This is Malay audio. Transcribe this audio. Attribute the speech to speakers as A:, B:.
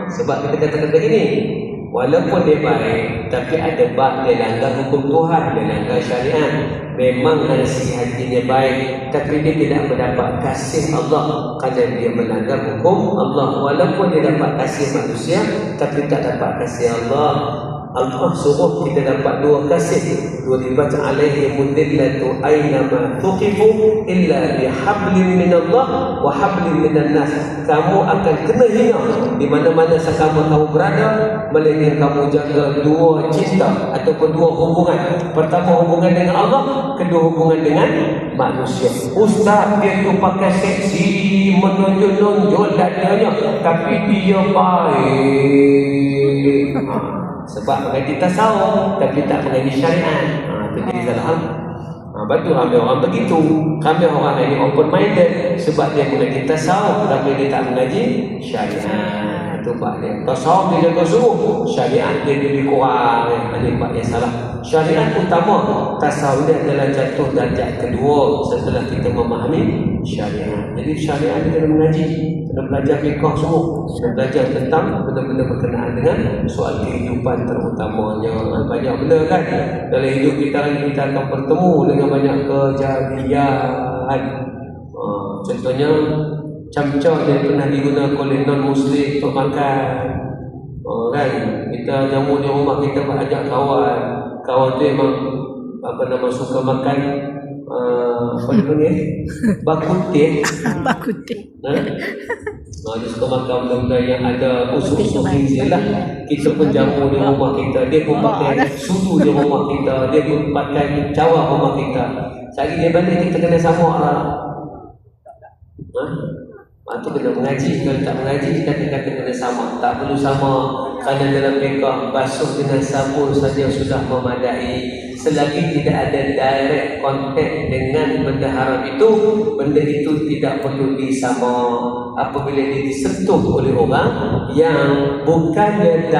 A: Sebab kita katakan begini, walaupun dia baik, tapi ada bab dia langgar hukum Tuhan, dia langgar syariat. Memang dari segi hatinya baik, tapi dia tidak mendapat kasih Allah kerana dia melanggar hukum Allah. Walaupun dia dapat kasih manusia, tapi tak dapat kasih Allah. Allah suruh kita dapat dua kasih. Duribat alaihim dillatu aynama tuqifu illa bihablin minallah wa hablin minan nas. Kamu akan kena hina di mana-mana kamu kamu berada, melainkan kamu jaga dua cinta ataupun dua hubungan. Pertama hubungan dengan Allah, kedua hubungan dengan manusia. Ustaz dia tu pakai seksi, menonjol-nonjol dadanya, tapi dia baik. Sebab mengaji tasawuf tapi tak mengaji syariat. Itu jadi salah. Betul ramai orang begitu. Ramai orang ini open minded sebab dia mengaji tasawuf tapi dia tak mengaji syariat. Itu bab dia. Tasawuf dia jaga suruh, syariat dia lebih kurang. Ini bab yang salah. Syariat utama, tasawuf dia adalah jatuh darjat kedua setelah kita memahami syariat. Jadi syariat kita kena mengaji, kena belajar fiqh semua, kena belajar tentang benda-benda berkenaan dengan soal kehidupan terutamanya. Banyak benda kan dalam hidup kita ni, kita akan bertemu dengan banyak kejadian. Contohnya camca yang pernah digunakan oleh non-muslim untuk makan. Kan kita jamu di rumah, kita ajak kawan tu memang suka makan apa dia panggil? Bakutih. Dia suka makan benda-benda yang ada usus-usus khinzir lah. Kita pun jamu di rumah kita, dia pun pakai sudu di rumah kita, dia pun pakai cawan rumah kita. Sekali dia balik kita kena sama lah. Itu kena mengaji. Kalau tak mengaji kita kena sama. Tak perlu sama kerana dalam fiqh basuh dengan sabun saja sudah memadai. Selagi tidak ada direct contact dengan benda haram itu, benda itu tidak perlu disama. Apabila dia disentuh oleh orang yang bukan direct